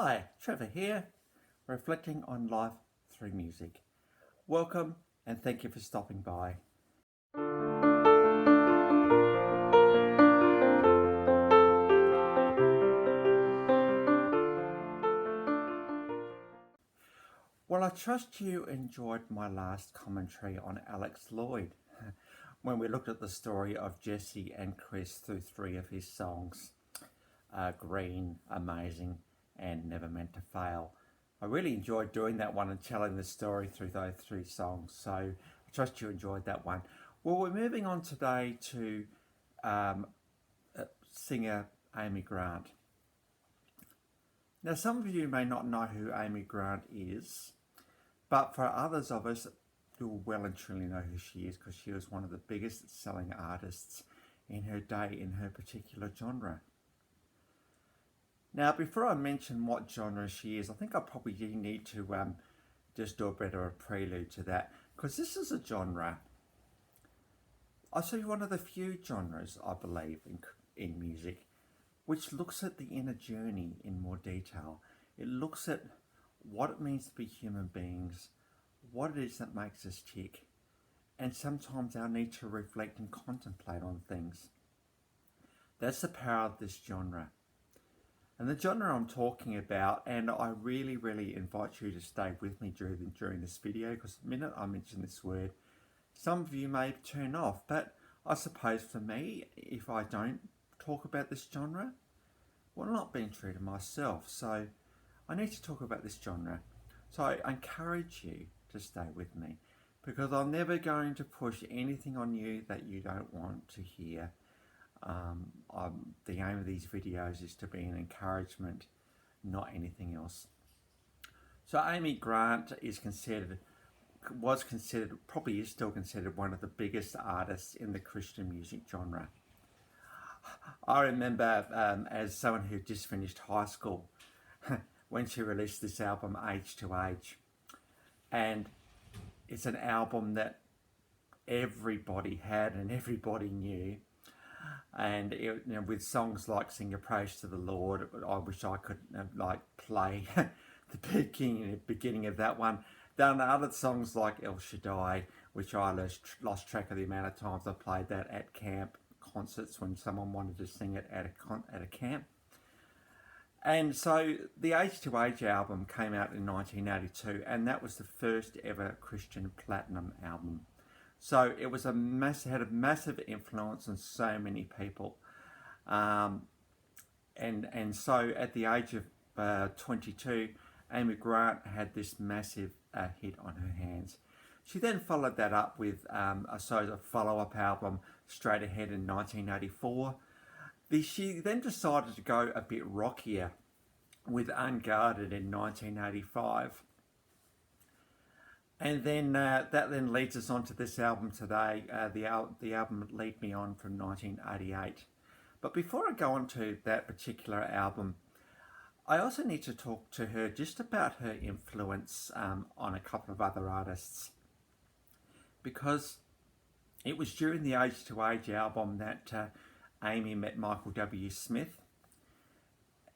Hi, Trevor here, reflecting on life through music. Welcome and thank you for stopping by. Well, I trust you enjoyed my last commentary on Alex Lloyd when we looked at the story of Jesse and Chris through three of his songs Green, Amazing, and Never Meant to Fail. I really enjoyed doing that one and telling the story through those three songs, so I trust you enjoyed that one. Well, we're moving on today to um, singer Amy Grant. Now, some of you may not know who Amy Grant is, but for others of us, you'll well and truly know who she is because she was one of the biggest selling artists in her day in her particular genre. Now, before I mention what genre she is, I think I probably need to just do a bit of a prelude to that because this is a genre. I say one of the few genres I believe in music which looks at the inner journey in more detail. It looks at what it means to be human beings, what it is that makes us tick, and sometimes our need to reflect and contemplate on things. That's the power of this genre. And the genre I'm talking about, and I really invite you to stay with me during this video, because the minute I mention this word, some of you may turn off, but I suppose for me, if I don't talk about this genre, well, I'm not being true to myself, so I need to talk about this genre. So I encourage you to stay with me, because I'm never going to push anything on you that you don't want to hear. The aim of these videos is to be an encouragement, not anything else. So Amy Grant was considered, probably is still considered one of the biggest artists in the Christian music genre. I remember as someone who just finished high school when she released this album Age to Age, and it's an album that everybody had and everybody knew, and with songs like Sing Your Praise to the Lord, I wish I could play the beginning of that one. Then other songs like El Shaddai, which I lost track of the amount of times I played that at camp concerts when someone wanted to sing it at a camp. And so the Age to Age album came out in 1982, and that was the first ever Christian platinum album. So it was had a massive influence on so many people. And so at the age of 22, Amy Grant had this massive hit on her hands. She then followed that up with a follow-up album straight ahead in 1984. She then decided to go a bit rockier with Unguarded in 1985. And then that then leads us on to this album today, the album Lead Me On from 1988. But before I go on to that particular album, I also need to talk to her just about her influence on a couple of other artists. Because it was during the Age to Age album that Amy met Michael W. Smith.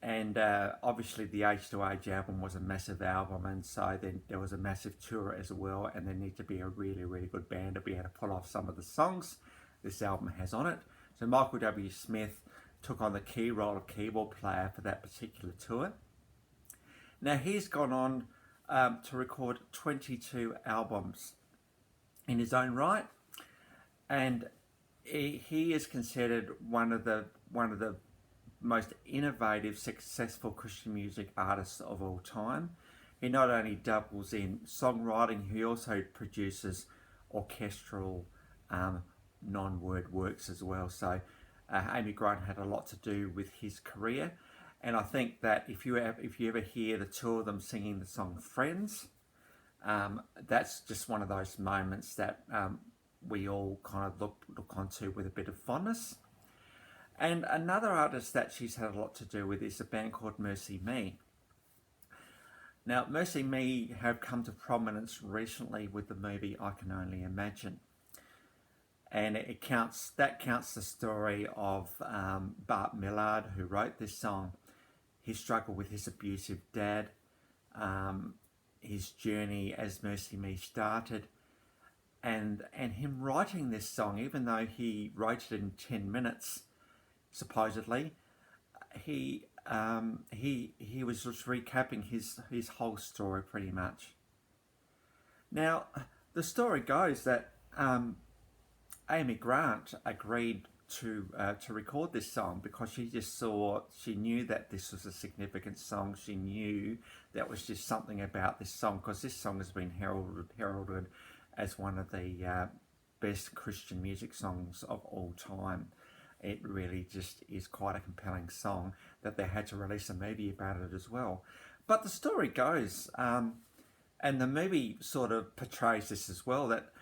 And obviously the Age to Age album was a massive album, and so then there was a massive tour as well, and there needed to be a really good band to be able to pull off some of the songs this album has on it. So Michael W. Smith took on the key role of keyboard player for that particular tour. Now he's gone on to record 22 albums in his own right, and he is considered one of the most innovative, successful Christian music artists of all time. He not only dabbles in songwriting, he also produces orchestral non-word works as well. So Amy Grant had a lot to do with his career, and I think that if you ever hear the two of them singing the song Friends, that's just one of those moments that we all kind of look onto with a bit of fondness. And another artist that she's had a lot to do with is a band called Mercy Me. Now, Mercy Me have come to prominence recently with the movie I Can Only Imagine. And that counts the story of Bart Millard, who wrote this song. his struggle with his abusive dad, his journey as Mercy Me started, and him writing this song, even though he wrote it in 10 minutes, supposedly, he was just recapping his whole story pretty much. Now, the story goes that Amy Grant agreed to record this song because she knew that this was a significant song. She knew that was just something about this song, because this song has been heralded as one of the best Christian music songs of all time. It really just is quite a compelling song that they had to release a movie about it as well. But the story goes, and the movie sort of portrays this as well, that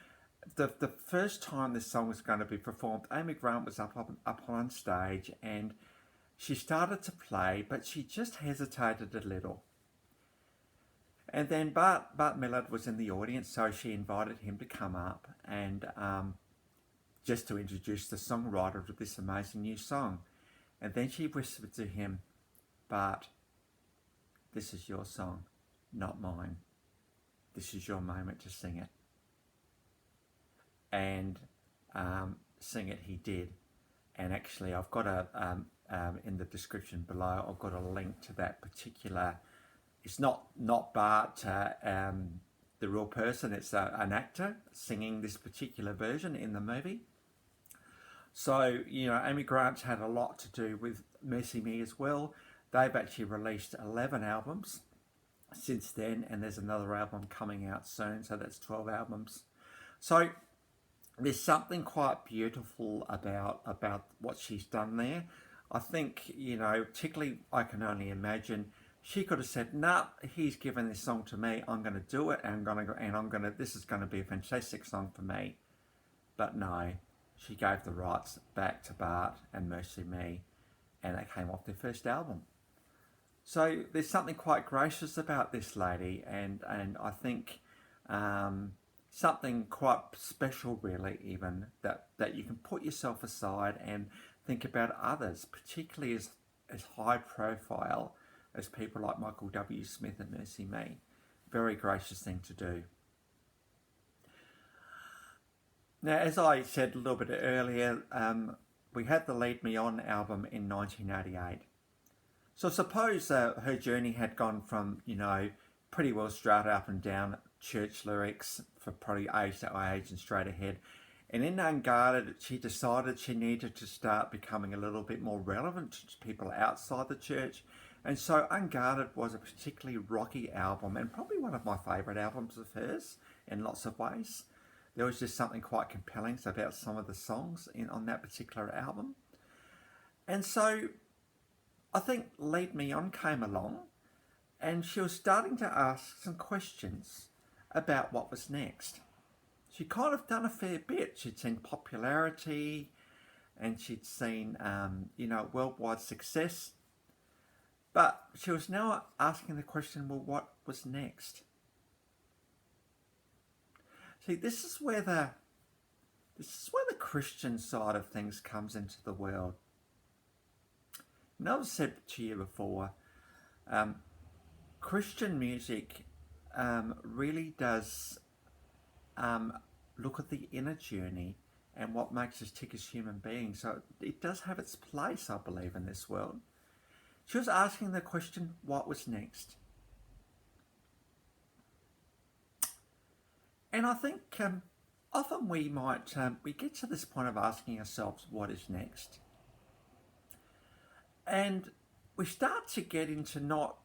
the first time this song was going to be performed, Amy Grant was up on stage, and she started to play, but she just hesitated a little. And then Bart Millard was in the audience, so she invited him to come up and just to introduce the songwriter of this amazing new song. And then she whispered to him, "Bart, this is your song, not mine. This is your moment to sing it." And sing it he did. And actually, I've got in the description below, I've got a link to that particular. It's not Bart, the real person. It's an actor singing this particular version in the movie. So, Amy Grant's had a lot to do with Mercy Me as well. They've actually released 11 albums since then, and there's another album coming out soon, so that's 12 albums. So there's something quite beautiful about what she's done there. I think, particularly, I can only imagine she could have said, "Nah, he's given this song to me. I'm going to do it, and this is going to be a fantastic song for me." But no, she gave the rights back to Bart and Mercy Me, and they came off their first album. So there's something quite gracious about this lady, and I think something quite special, really, even that you can put yourself aside and think about others, particularly as high profile as people like Michael W. Smith and Mercy Me. Very gracious thing to do. Now, as I said a little bit earlier, we had the Lead Me On album in 1988. So suppose her journey had gone from, pretty well straight up and down church lyrics for probably age to age and straight ahead. And in Unguarded, she decided she needed to start becoming a little bit more relevant to people outside the church. And so Unguarded was a particularly rocky album, and probably one of my favourite albums of hers in lots of ways. There was just something quite compelling about some of the songs on that particular album. And so I think Lead Me On came along, and she was starting to ask some questions about what was next. She'd kind of done a fair bit. She'd seen popularity, and she'd seen, worldwide success. But she was now asking the question, well, what was next? See, this is where the Christian side of things comes into the world. And I've said to you before, Christian music really does look at the inner journey and what makes us tick as human beings. So it does have its place, I believe, in this world. She was asking the question, what was next? And I think often we get to this point of asking ourselves, what is next? And we start to get into not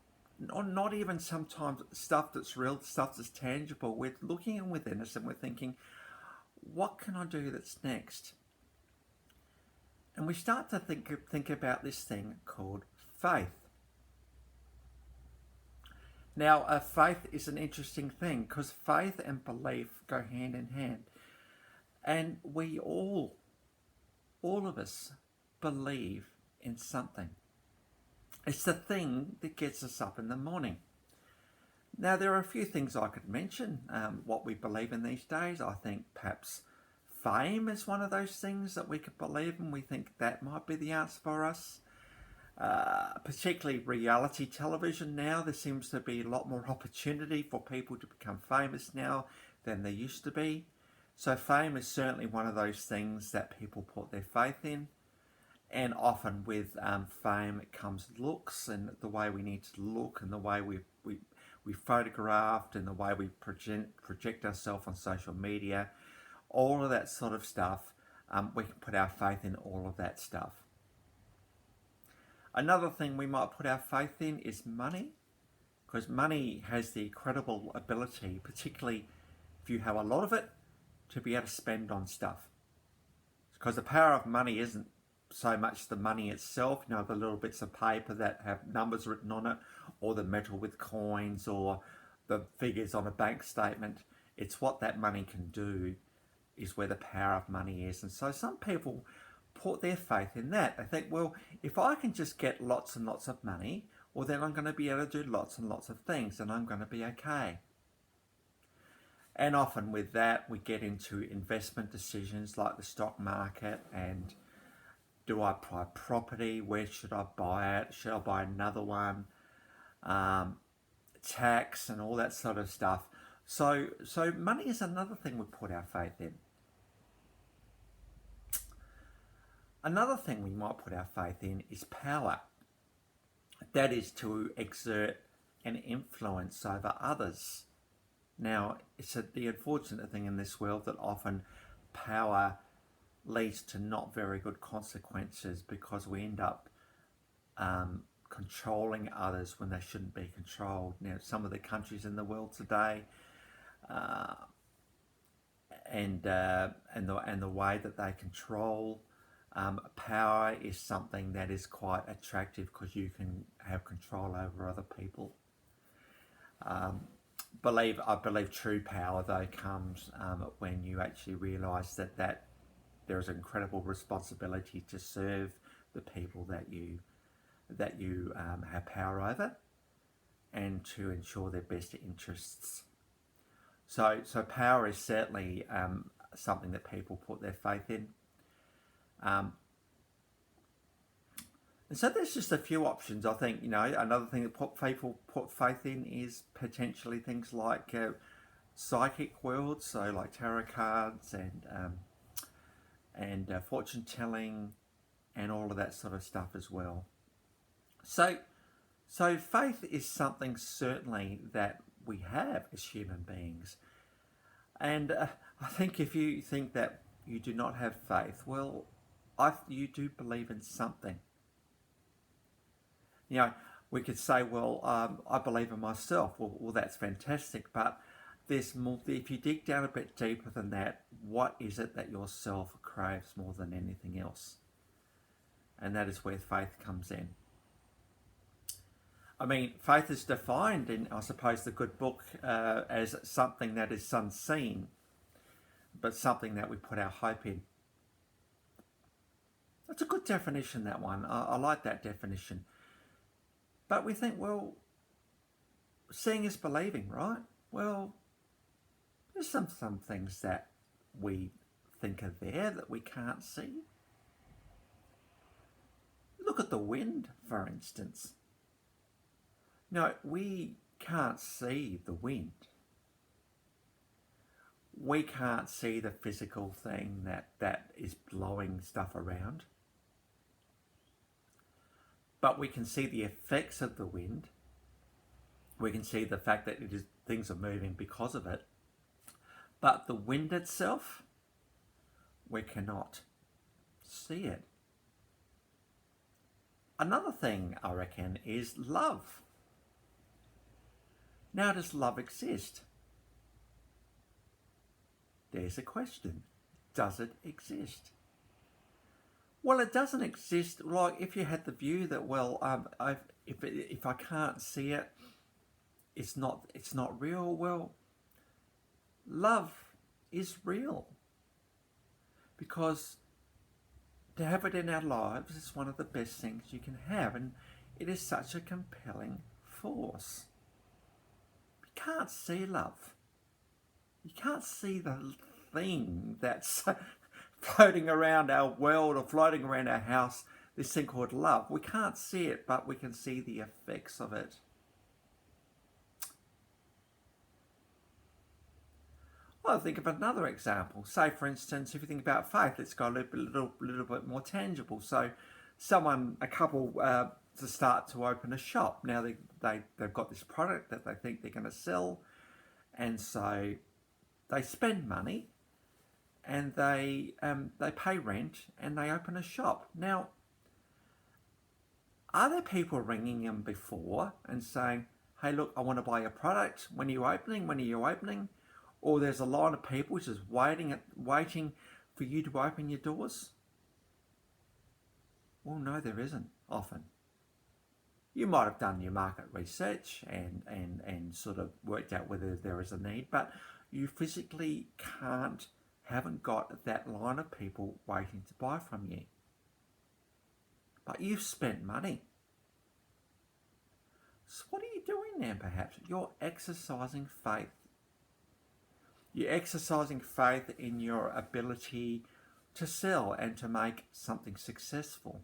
even sometimes stuff that's real, stuff that's tangible. We're looking within us and we're thinking, what can I do that's next? And we start to think about this thing called faith. Now, faith is an interesting thing because faith and belief go hand in hand. And we all of us believe in something. It's the thing that gets us up in the morning. Now, there are a few things I could mention, what we believe in these days. I think perhaps fame is one of those things that we could believe in. We think that might be the answer for us. particularly reality television now. There seems to be a lot more opportunity for people to become famous now than there used to be. So fame is certainly one of those things that people put their faith in. And often with fame comes looks, and the way we need to look, and the way we photographed, and the way we project ourselves on social media, all of that sort of stuff. We can put our faith in all of that stuff. Another thing we might put our faith in is money, because money has the incredible ability, particularly if you have a lot of it, to be able to spend on stuff. Because the power of money isn't so much the money itself, the little bits of paper that have numbers written on it, or the metal with coins, or the figures on a bank statement. It's what that money can do is where the power of money is. And so some people put their faith in that. They think, well, if I can just get lots and lots of money, well, then I'm going to be able to do lots and lots of things, and I'm going to be okay. And often with that, we get into investment decisions like the stock market, and do I buy property? Where should I buy it? Should I buy another one? Tax and all that sort of stuff. So money is another thing we put our faith in. Another thing we might put our faith in is power. That is to exert an influence over others. Now, it's the unfortunate thing in this world that often power leads to not very good consequences, because we end up controlling others when they shouldn't be controlled. Now, some of the countries in the world today, and the way that they control power is something that is quite attractive, because you can have control over other people. I believe true power though comes when you actually realise that there is an incredible responsibility to serve the people that you have power over, and to ensure their best interests. So power is certainly something that people put their faith in. And so there's just a few options. I think, another thing that people put faith in is potentially things like psychic worlds, so like tarot cards and fortune telling and all of that sort of stuff as well. So faith is something certainly that we have as human beings. And I think if you think that you do not have faith, well, you do believe in something. We could say, well, I believe in myself. Well, that's fantastic. But there's more. If you dig down a bit deeper than that, what is it that yourself craves more than anything else? And that is where faith comes in. I mean, faith is defined in, I suppose, the good book as something that is unseen, but something that we put our hope in. That's a good definition, that one. I like that definition. But we think, well, seeing is believing, right? Well, there's some things that we think are there that we can't see. Look at the wind, for instance. No, we can't see the wind. We can't see the physical thing that is blowing stuff around. But we can see the effects of the wind. We can see the fact that things are moving because of it. But the wind itself, we cannot see it. Another thing, I reckon, is love. Now, does love exist? There's a question. Does it exist? Well, it doesn't exist. Like, if you had the view that, well, if I can't see it, it's not real. Well, love is real, because to have it in our lives is one of the best things you can have, and it is such a compelling force. You can't see love. You can't see the thing that's floating around our world or floating around our house this thing called love. We can't see it, but we can see the effects of it. Well, think of another example. Say, for instance, if you think about faith, let's go a little bit more tangible. So, a couple, to start to open a shop. Now they've got this product that they think they're going to sell, and so they spend money, and they pay rent, and they open a shop. Now, are there people ringing them before and saying, "Hey, look, I want to buy your product. When are you opening? When are you opening?" Or there's a line of people just waiting for you to open your doors? Well, no, there isn't often. You might have done your market research and sort of worked out whether there is a need, but you physically haven't got that line of people waiting to buy from you. But you've spent money. So what are you doing then, perhaps? You're exercising faith. You're exercising faith in your ability to sell and to make something successful.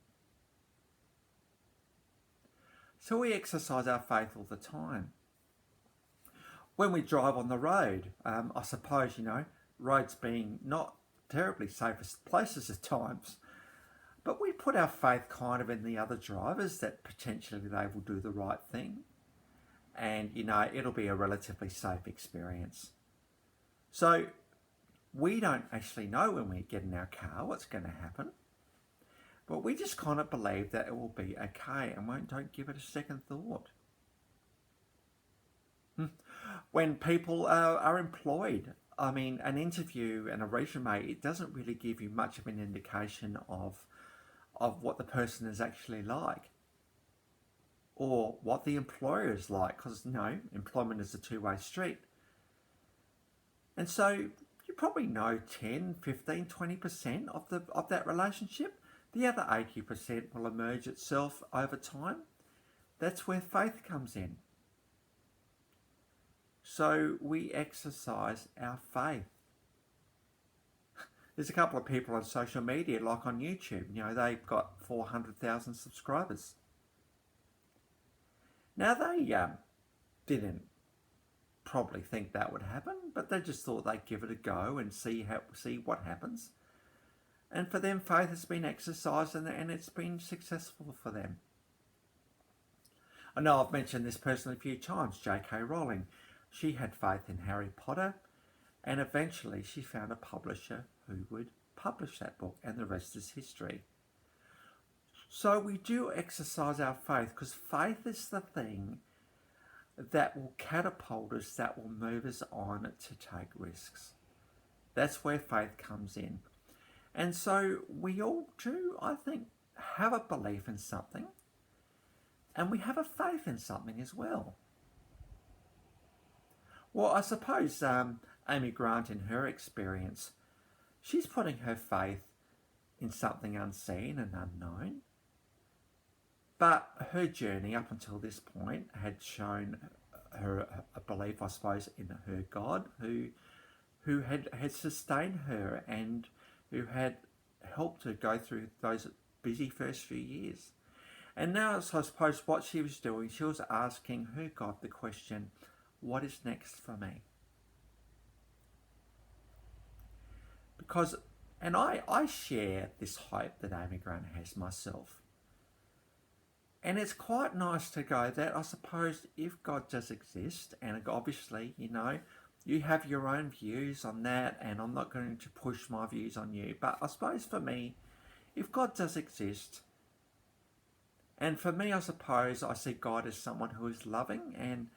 So we exercise our faith all the time. When we drive on the road, I suppose, roads being not terribly safest places at times, but we put our faith kind of in the other drivers that potentially they will do the right thing, and it'll be a relatively safe experience. So we don't actually know when we get in our car what's going to happen, but we just kind of believe that it will be okay and don't give it a second thought. When people are employed, an interview and a resume, it doesn't really give you much of an indication of what the person is actually like, or what the employer is like, because employment is a two-way street. And so you probably know 10, 15, 20% of that relationship. The other 80% will emerge itself over time. That's where faith comes in. So we exercise our faith. There's a couple of people on social media, like on YouTube, they've got 400,000 subscribers. Now they didn't probably think that would happen, but they just thought they'd give it a go and see what happens. And for them, faith has been exercised, and it's been successful for them. I know I've mentioned this person a few times, J.K. Rowling. She had faith in Harry Potter, and eventually she found a publisher who would publish that book, and the rest is history. So we do exercise our faith, because faith is the thing that will catapult us, that will move us on to take risks. That's where faith comes in. And so we all do, I think, have a belief in something, and we have a faith in something as well. Well, I suppose Amy Grant, in her experience, she's putting her faith in something unseen and unknown. But her journey up until this point had shown her a belief, I suppose, in her God, who had sustained her and who had helped her go through those busy first few years. And now, so I suppose what she was doing, she was asking her God the question, what is next for me? Because, and I share this hope that Amy Grant has myself. And it's quite nice to go that, I suppose, if God does exist, and obviously, you have your own views on that, and I'm not going to push my views on you, but I suppose for me, if God does exist, and for me, I suppose I see God as someone who is loving and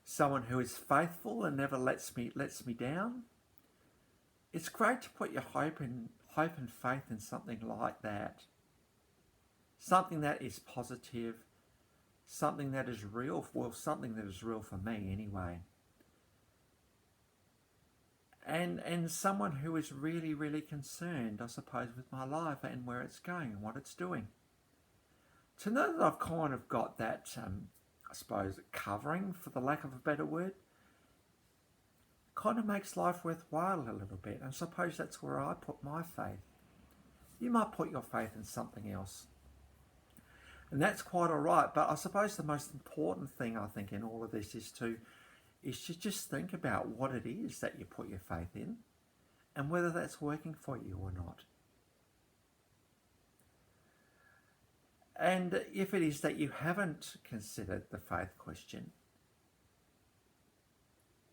someone who is faithful and never lets me down. It's great to put your hope and faith in something like that. Something that is positive, something that is real, something that is real for me anyway. And someone who is really, really concerned, I suppose, with my life and where it's going and what it's doing. To know that I've kind of got that, I suppose, covering, for the lack of a better word, kind of makes life worthwhile a little bit. And I suppose that's where I put my faith. You might put your faith in something else. And that's quite all right. But I suppose the most important thing, I think, in all of this is to just think about what it is that you put your faith in and whether that's working for you or not. And if it is that you haven't considered the faith question,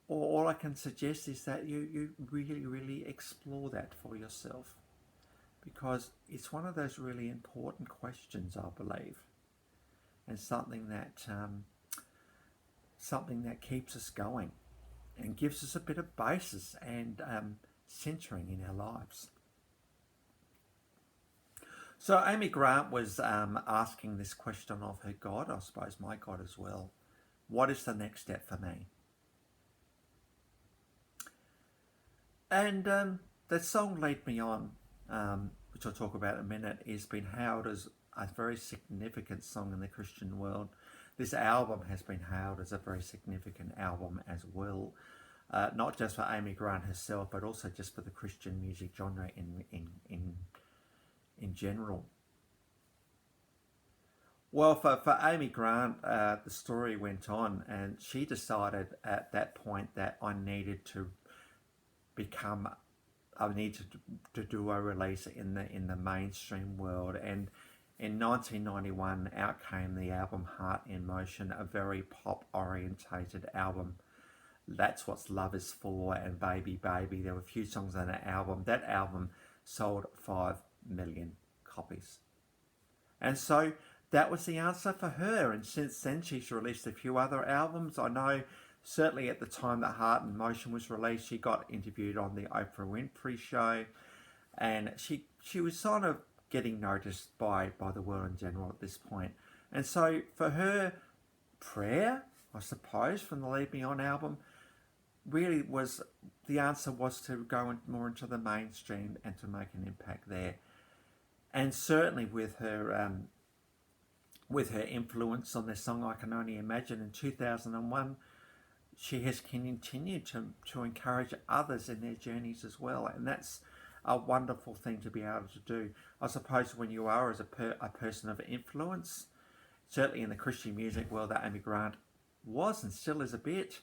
all I can suggest is that you really, really explore that for yourself, because it's one of those really important questions, I believe, and something that keeps us going and gives us a bit of basis and centering in our lives. So Amy Grant was asking this question of her God, I suppose my God as well. What is the next step for me? And that song Lead Me On, which I'll talk about in a minute, has been hailed as a very significant song in the Christian world. This album has been hailed as a very significant album as well, not just for Amy Grant herself, but also just for the Christian music genre in general. Well, for Amy Grant, the story went on, and she decided at that point that I needed to do a release in the mainstream world. And in 1991, out came the album Heart in Motion, a very pop orientated album. That's What Love Is For and Baby Baby. There were a few songs on that album. That album sold 5 million copies. And so that was the answer for her. And since then, she's released a few other albums. I know certainly at the time that Heart in Motion was released, she got interviewed on the Oprah Winfrey Show. And she was sort of getting noticed by the world in general at this point. And so for her, prayer, I suppose, from the Lead Me On album, really was, the answer was to go more into the mainstream and to make an impact there. And certainly with her influence on this song, I Can Only Imagine, in 2001, she has continued to encourage others in their journeys as well. And that's a wonderful thing to be able to do. I suppose when you are as a person of influence, certainly in the Christian music world that Amy Grant was and still is a bit,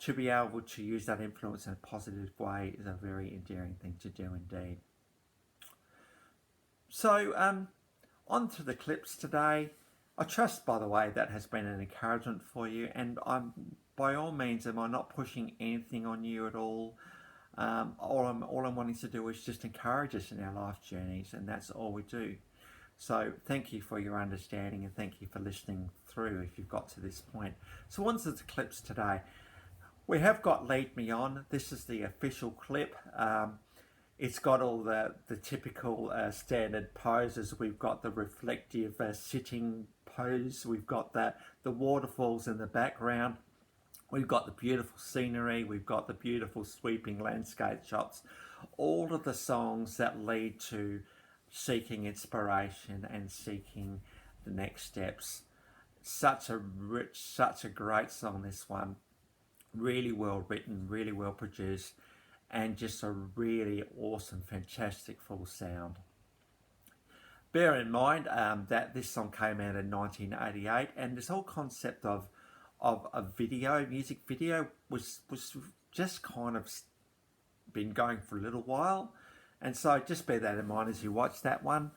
to be able to use that influence in a positive way is a very endearing thing to do indeed. So on to the clips today. I trust, by the way, that has been an encouragement for you, and by all means, am I not pushing anything on you at all. All I'm wanting to do is just encourage us in our life journeys, and that's all we do. So thank you for your understanding, and thank you for listening through if you've got to this point. So on to the clips today. We have got Lead Me On. This is the official clip. It's got all the typical standard poses. We've got the reflective sitting pose. We've got the waterfalls in the background. We've got the beautiful scenery. We've got the beautiful sweeping landscape shots. All of the songs that lead to seeking inspiration and seeking the next steps. Such a rich, such a great song, this one. Really well written, really well produced, and just a really awesome, fantastic full sound. Bear in mind that this song came out in 1988, and this whole concept of a music video was just kind of been going for a little while, and so just bear that in mind as you watch that one.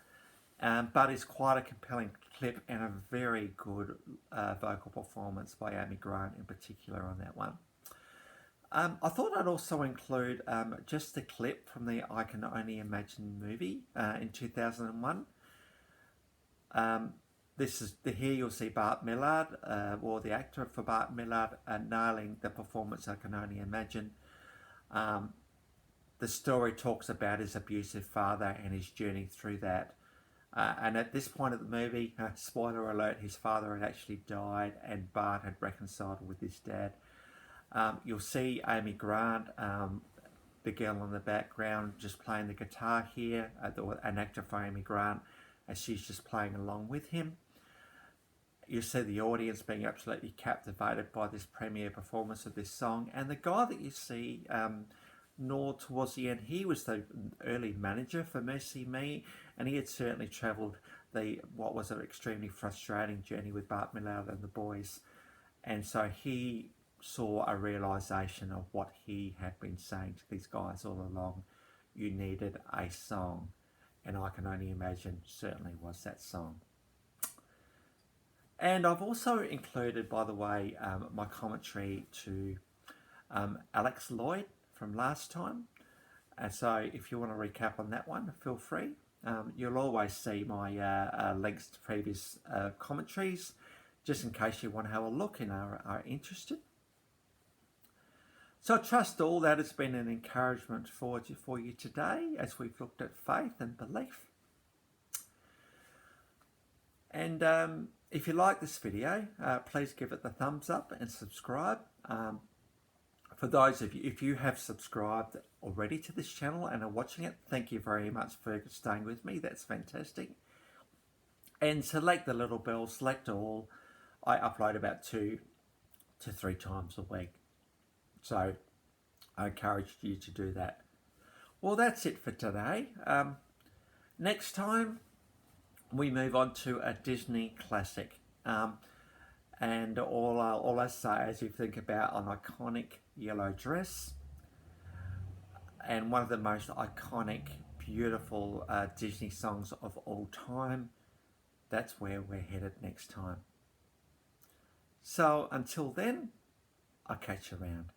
But it's quite a compelling clip and a very good vocal performance by Amy Grant in particular on that one. I thought I'd also include just the clip from the I Can Only Imagine movie in 2001. Here you'll see Bart Millard, or the actor for Bart Millard, nailing the performance I Can Only Imagine. The story talks about his abusive father and his journey through that. And at this point of the movie, spoiler alert, his father had actually died and Bart had reconciled with his dad. You'll see Amy Grant, the girl in the background, just playing the guitar here, an actor for Amy Grant, as she's just playing along with him. You see the audience being absolutely captivated by this premiere performance of this song. And the guy that you see towards the end, he was the early manager for Mercy Me, and he had certainly travelled what was an extremely frustrating journey with Bart Millard and the boys, and so he saw a realization of what he had been saying to these guys all along. You needed a song, and I can only imagine certainly was that song. And I've also included, by the way, my commentary to Alex Lloyd from last time. And so if you want to recap on that one, feel free. You'll always see my links to previous commentaries, just in case you want to have a look and are interested. So I trust all that has been an encouragement for you today as we've looked at faith and belief. And if you like this video, please give it the thumbs up and subscribe. For those of you, if you have subscribed already to this channel and are watching it, thank you very much for staying with me. That's fantastic. And select the little bell, select all. I upload about 2 to 3 times a week. So I encourage you to do that. Well, that's it for today. Next time we move on to a Disney classic. And all I say as you think about an iconic yellow dress and one of the most iconic, beautiful Disney songs of all time, that's where we're headed next time. So until then, I'll catch you around.